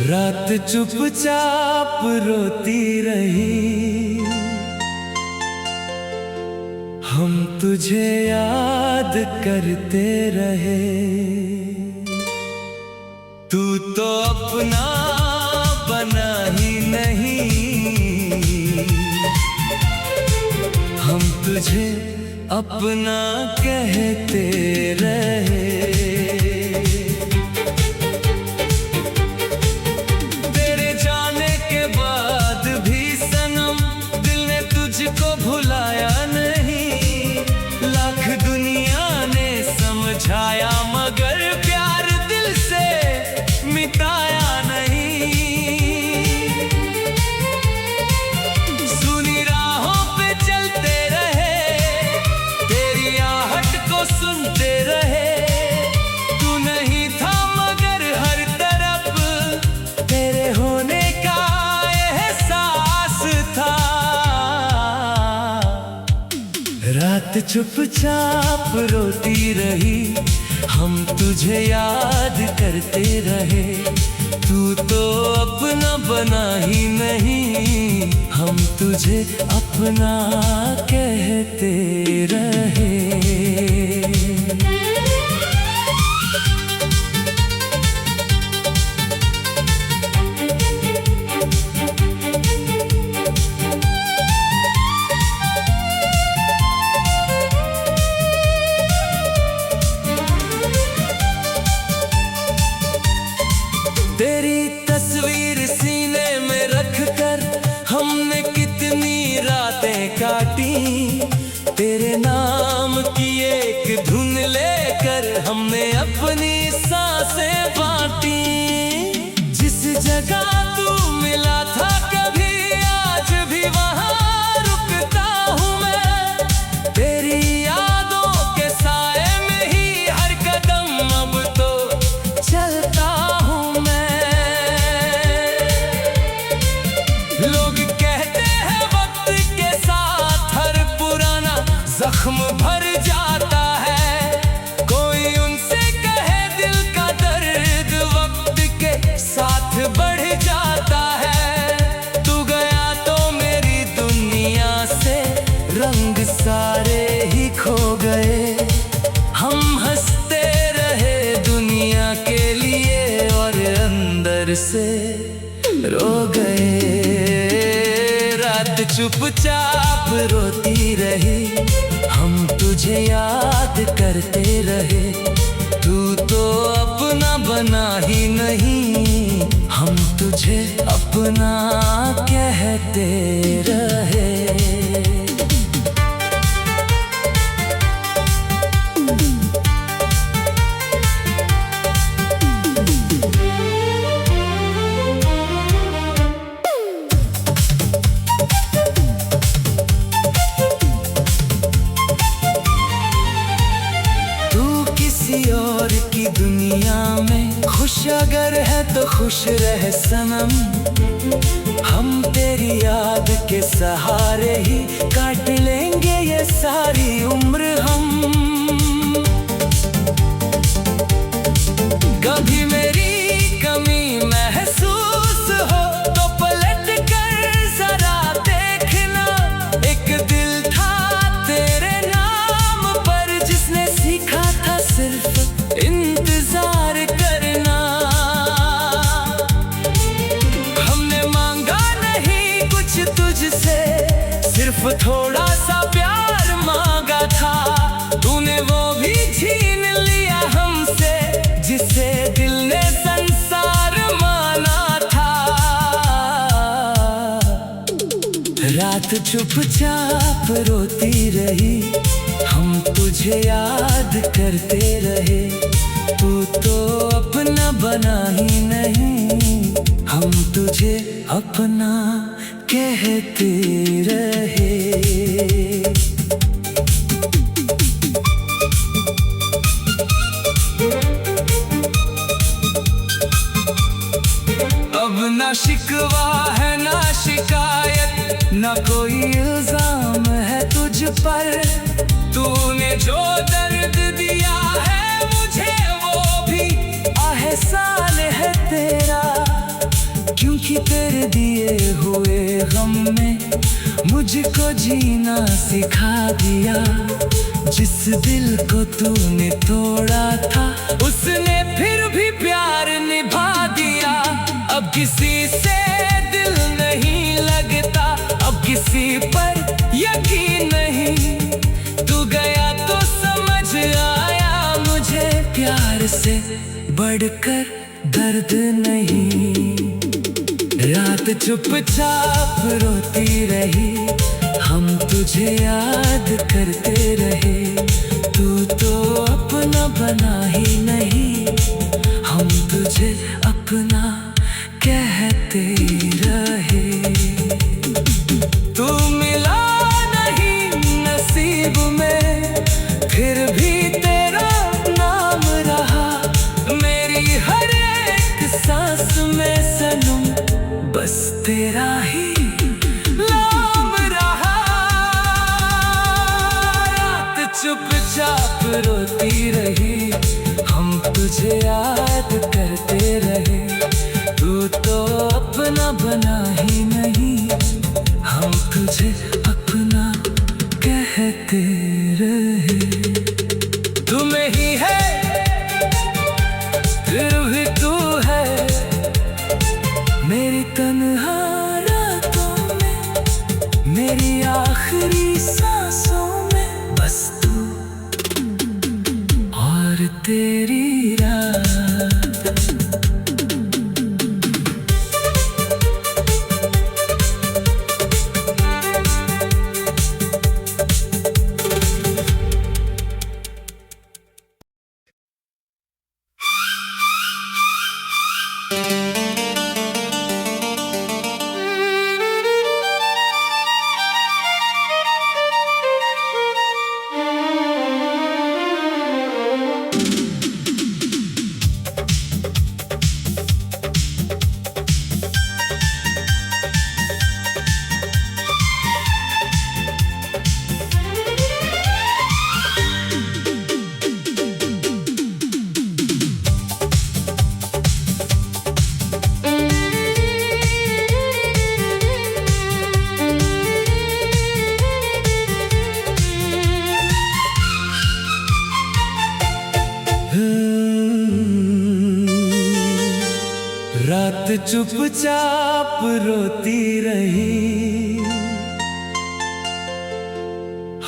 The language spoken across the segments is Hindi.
रात चुपचाप रोती रही, हम तुझे याद करते रहे। तू तो अपना बना ही नहीं, हम तुझे अपना कहते रहे। को भुलाया नहीं, लाख दुनिया ने समझाया मगर प्यार दिल से मिटाया नहीं। सुनी राहों पे चलते रहे, तेरी आहट को सुनते रहे। तू नहीं था मगर हर तरफ तेरे होने का एहसास था। रात चुपचाप रोती रही, हम तुझे याद करते रहे। तू तो अपना बना ही नहीं, हम तुझे अपना कहते रहे। तेरी तस्वीर सीने में रखकर हमने कितनी रातें काटी। तेरे नाम की एक धुन लेकर हमने अपनी सांसें बांटी। जिस जगह तू मिला था कभी, आज भी वहाँ रुकता हूँ मैं। तेरी यादों के साए में ही हर कदम अब तो चलता हूँ। लोग कहते हैं वक्त के साथ हर पुराना जख्म भर जाता है। कोई उनसे कहे दिल का दर्द वक्त के साथ बढ़ जाता है। तू गया तो मेरी दुनिया से रंग सारे ही खो गए। हम हंसते रहे दुनिया के लिए और अंदर से रो गए। रात चुपचाप रोती रही, हम तुझे याद करते रहे। तू तो अपना बना ही नहीं, हम तुझे अपना कहते रहे। और की दुनिया में खुश अगर है तो खुश रह सनम। हम तेरी याद के सहारे ही काट लेंगे ये सारी उम्र हम। कभी मेरी कमी महसूस हो तो पलट कर जरा देखना। एक दिल था तेरे नाम पर जिसने सीखा था सिर्फ इंतजार करना। हमने मांगा नहीं कुछ तुझसे, सिर्फ थोड़ा सा प्यार मांगा था। तूने वो भी छीन लिया हमसे जिसे दिल ने संसार माना। चुपचाप रोती रही, हम तुझे याद करते रहे। तू तो अपना बना ही नहीं, हम तुझे अपना कहते रहे। अब ना शिकवा है ना शिकायत, ना कोई इल्जाम है तुझ पर। तूने जो दर्द दिया है मुझे वो भी एहसान है तेरा, क्योंकि तेरे दिए हुए गम ने मुझको जीना सिखा दिया। जिस दिल को तूने तोड़ा था उसने फिर भी प्यार निभा दिया। अब किसी से दिल नहीं लगता, अब किसी पर यकीन नहीं। तू गया तो समझ आया मुझे, प्यार से बढ़कर दर्द नहीं। रात चुपचाप रोती रही, हम तुझे याद करते रहे। तू तो अपना बना ही नहीं, हम तुझे अपना कहते रहे। तू मिला नहीं नसीब में, फिर भी तेरा नाम रहा मेरी हर एक सांस में सनम, बस तेरा ही नाम रहा। रात चुपचाप रोती रही, हम तुझे याद करते रहे। तू तो अपना बना ही नहीं, हम तुझे अपना कहते रहे। तुम्हें ही है फिर भी तू है मेरी तन्हा रातों में, मेरी आखिरी सांसों में, बस तू और तेरी रात। रात चुपचाप रोती रही,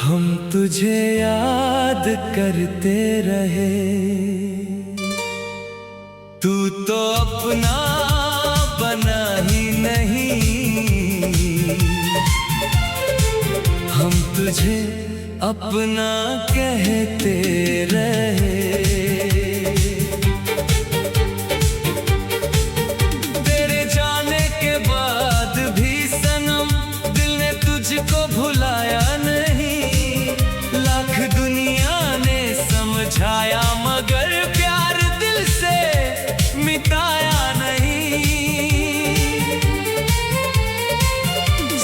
हम तुझे याद करते रहे। तू तो अपना बना ही नहीं, हम तुझे अपना कहते रहे। को भुलाया नहीं, लाख दुनिया ने समझाया मगर प्यार दिल से मिटाया नहीं।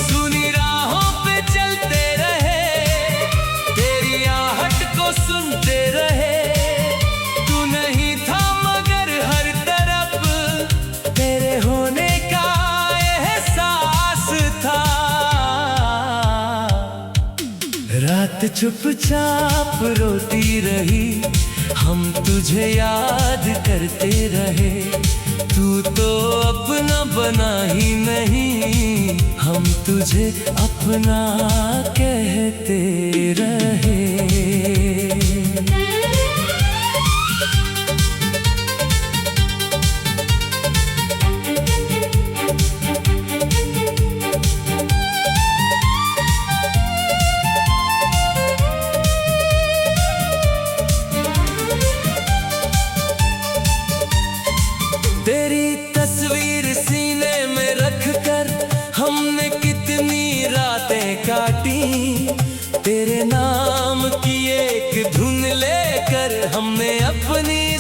सुनी राहों पे चलते रहे, तेरी आहट को सुनते रहे। तू नहीं था मगर हर तरफ तेरे होने का एहसास था। रात चुपचाप रोती रही, हम तुझे याद करते रहे। तू तो अपना बना ही नहीं, हम तुझे अपना कहते रहे।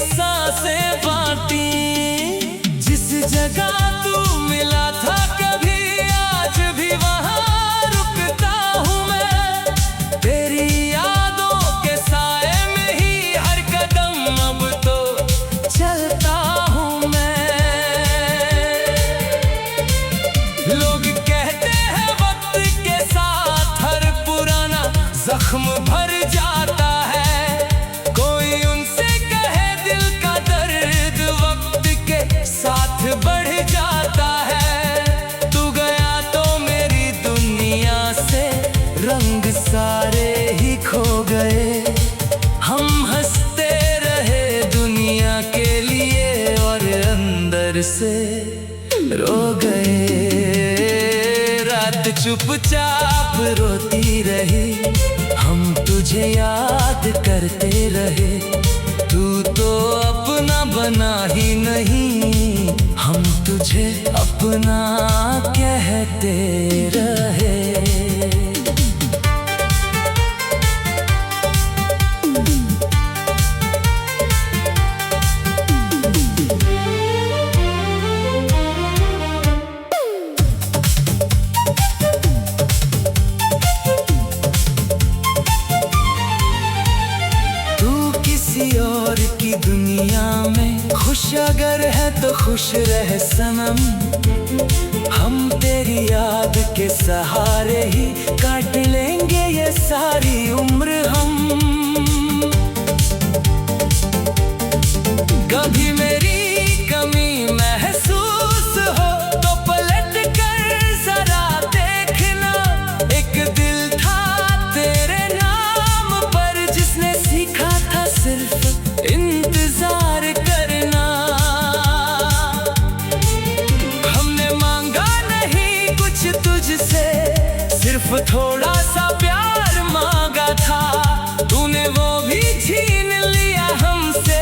सांसें बांटी। जिस जगह तू मिला था कभी, आज भी वहाँ रुकता हूँ मैं। तेरी यादों के साए में ही हर कदम अब तो चलता हूँ मैं। लोग कहते हैं वक्त के साथ हर पुराना जख्म भर जाता है। कोई उनसे कहे दिल का दर्द वक्त के साथ बढ़ जाता है। तू गया तो मेरी दुनिया से रंग सारे ही खो गए। हम हंसते रहे दुनिया के लिए और अंदर से रो गए। रात चुपचाप रोती रही, हम तुझे याद करते रहे। तू तो अपना बना ही नहीं, हम तुझे अपना कहते रहे। किसी और की दुनिया में खुश अगर है तो खुश रह सनम। हम तेरी याद के सहारे ही काट लेंगे ये सारी उम्र हम। कभी मेरी कमी महसूस हो तो पलट कर जरा देखना। एक दिल था तेरे नाम पर जिसने सीखा था सिर्फ इंतजार करना। हमने मांगा नहीं कुछ तुझसे, सिर्फ थोड़ा सा प्यार मांगा था। तूने वो भी छीन लिया हमसे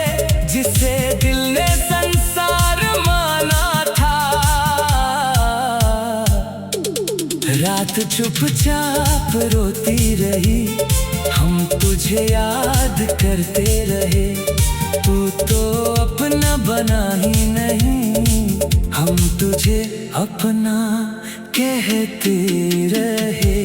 जिसे दिल ने संसार माना था। रात चुपचाप रोती रही, हम तुझे याद करते रहे। तू तो अपना बना ही नहीं, हम तुझे अपना कहते रहे।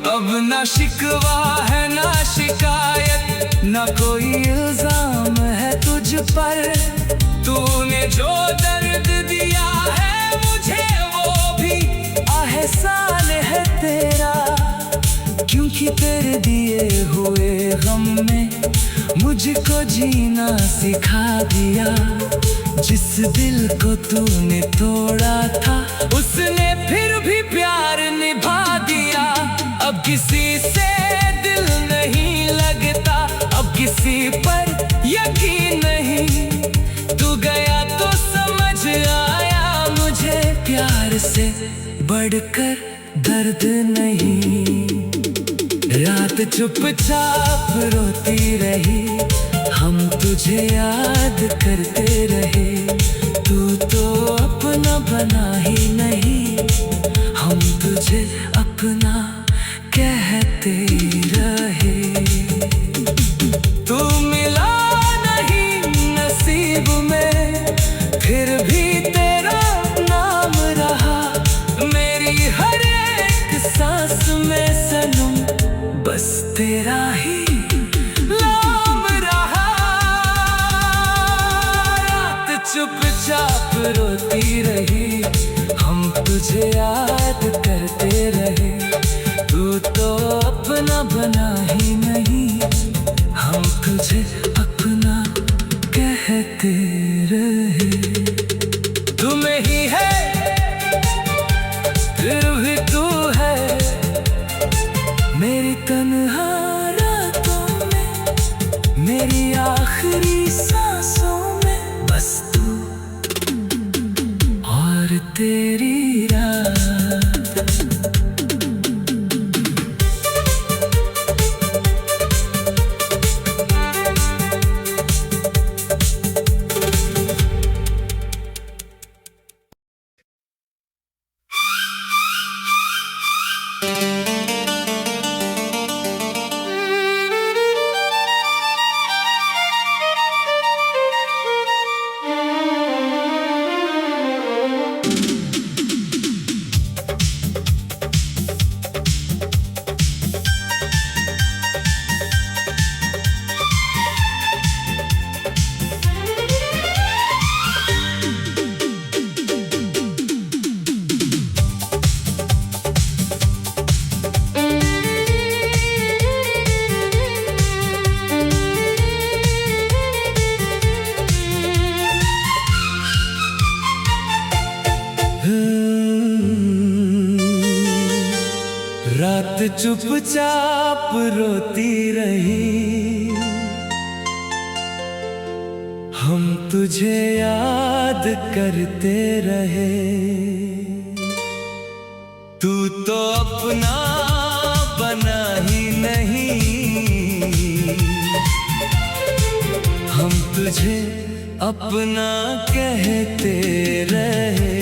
अब ना शिकवा है ना शिकायत, ना कोई इल्जाम है तुझ पर। तूने जो दर्द दिया है मुझे वो भी एहसान है तेरा। क्योंकि तेरे दिए हुए गम ने मुझको जीना सिखा दिया। जिस दिल को तूने तोड़ा था उसने फिर भी प्यार निभा दिया। अब किसी से दिल नहीं लगता, अब किसी पर यकीन नहीं। तू गया तो समझ आया मुझे प्यार से बढ़कर दर्द नहीं। रात चुपचाप रोती रही, हम तुझे याद करते रहे। तू तो अपना बना ही नहीं, हम तुझे अपना कहते रहे। तू मिला नहीं नसीब में, फिर भी तेरा नाम रहा मेरी हर एक सांस में सनम। बस तेरा ही नाम रहा। रात चुपचाप रोती रही, हम तुझे याद करते रहे। तू तो अपना बना ही नहीं, हम तुझे अपना कहते रहे। तुम्हें ही है फिर भी तू है मेरी तन्हा रातों में, मेरी आखिरी सांसों में। बस तू और तेरी रात चुपचाप रोती रही, हम तुझे याद करते रहे। तू तो अपना बना ही नहीं, हम तुझे अपना कहते रहे।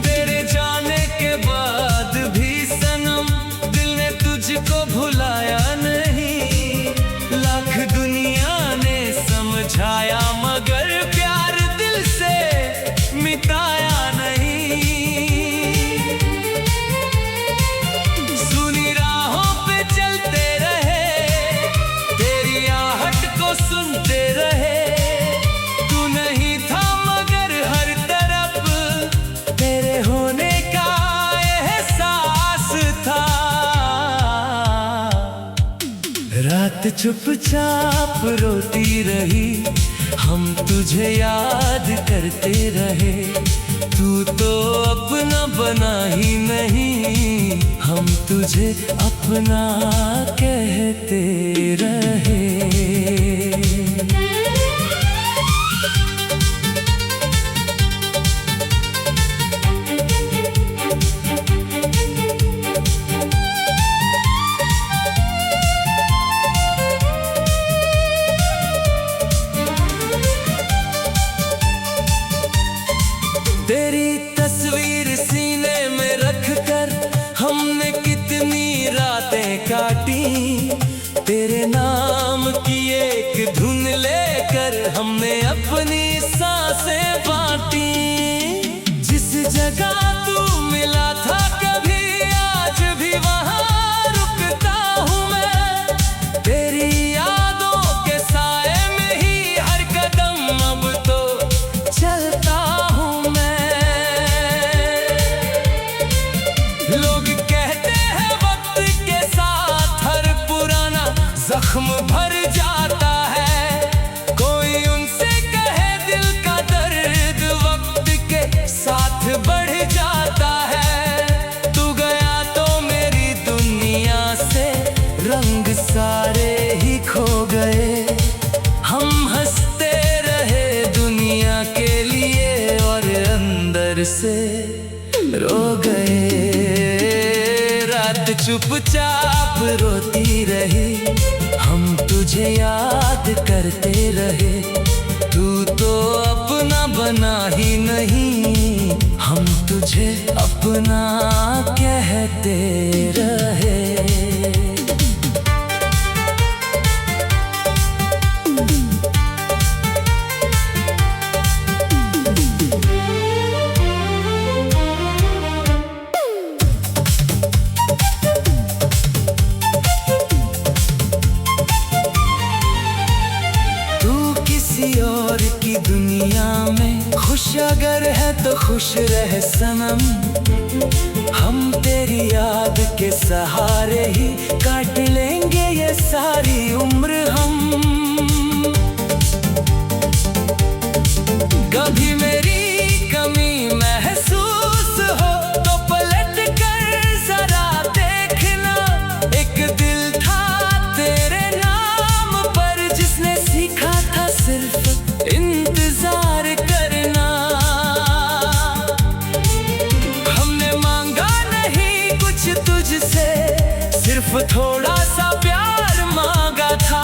तेरे जाने के बाद भी सनम दिल ने तुझको भुलाया नहीं। लाख दुनिया ने समझाया मगर प्यार दिल से मिटाया नहीं। सुनी राहों पे चलते रहे, तेरी आहट को सुनते रहे। तू नहीं था मगर हर तरफ तेरे होने का एहसास था। रात चुपचाप रोती रही, हम तुझे याद करते रहे। तू तो अपना बना ही नहीं, हम तुझे अपना कहते रहे। तेरी तस्वीर सीने में रखकर हमने कितनी रातें काटी। तेरे नाम की एक धुन लेकर हमने अपनी सांसें बांटी। जिस जगह तू मिला था कभी, आज भी वहाँ रुकता हूँ मैं। तेरी यादों के साए में ही हर कदम अब तो चलता हूँ मैं। लोग कहते हैं वक्त के साथ हर पुराना जख्म भर जाता है। कोई उनसे कहे दिल का दर्द वक्त के साथ बढ़ जाता है। तू गया तो मेरी दुनिया से रंग सारे ही खो गए। हम हंसते रहे दुनिया के लिए और अंदर से रो गए। रात चुपचाप रोती रही, हम तुझे याद करते रहे। तू तो अपना बना ही नहीं, हम तुझे अपना कहते रहे। किसी और की दुनिया में खुश अगर है तो खुश रह सनम। हम तेरी याद के सहारे ही काट लेंगे ये सारी उम्र हम। कभी मेरी कमी महसूस हो तो पलट कर जरा देखना। एक दिल था तेरे नाम पर जिसने सीखा था सिर्फ इंतजार करना। हमने मांगा नहीं कुछ तुझसे, सिर्फ थोड़ा सा प्यार मांगा था।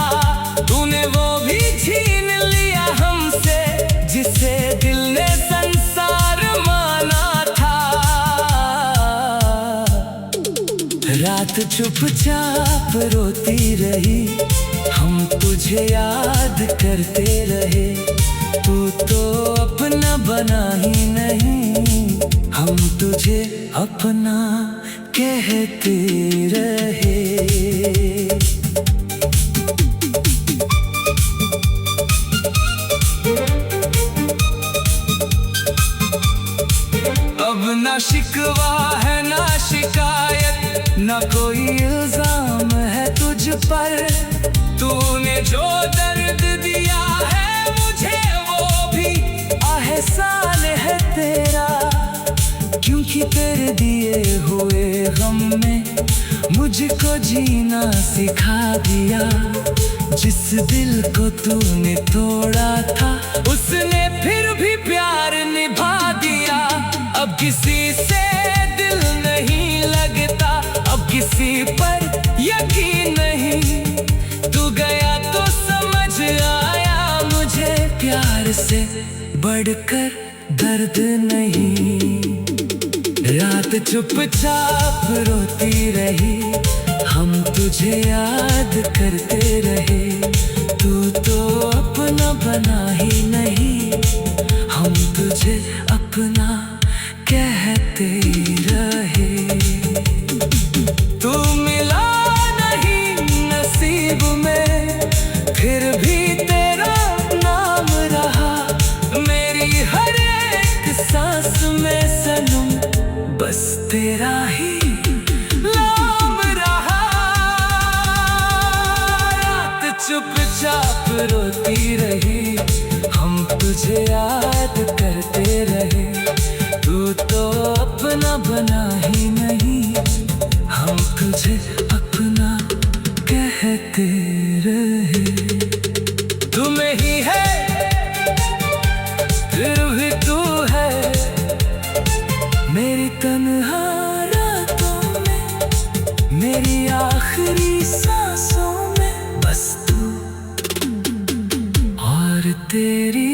तूने वो भी छीन लिया हमसे जिसे दिल ने संसार माना। रात चुपचाप रोती रही, हम तुझे याद करते रहे। तू तो अपना बना ही नहीं, हम तुझे अपना कहते रहे। अब ना शिकवा है ना शिकायत, ना कोई इल्जाम है तुझ पर। तूने जो दर्द दिया है मुझे वो भी एहसान है तेरा, क्योंकि तेरे दिए हुए गम ने मुझको जीना सिखा दिया। जिस दिल को तूने तोड़ा था उसने फिर भी प्यार निभा दिया। अब किसी से दिल नहीं लगता, अब किसी पर यकीन नहीं। तू गया तो समझ आया मुझे, प्यार से बढ़कर दर्द नहीं। रात चुपचाप रोती रही, हम तुझे याद करते रहे। तू तो अपना बना ही नहीं, हम तुझे अपना कहते रहे। तू मिला नहीं नसीब में, फिर भी तेरा नाम रहा मेरी हर एक सांस में सनम, बस तेरा ही नाम रहा। रात चुपचाप रोती रही, हम तुझे याद करते रहे। तू तो अपना बना ही नहीं, हम तुझे अपना कहते रहे। तुम्हें ही है फिर भी तू है, मेरी तन्हा रातों में, मेरी आखिरी सांसों में, बस तू और तेरी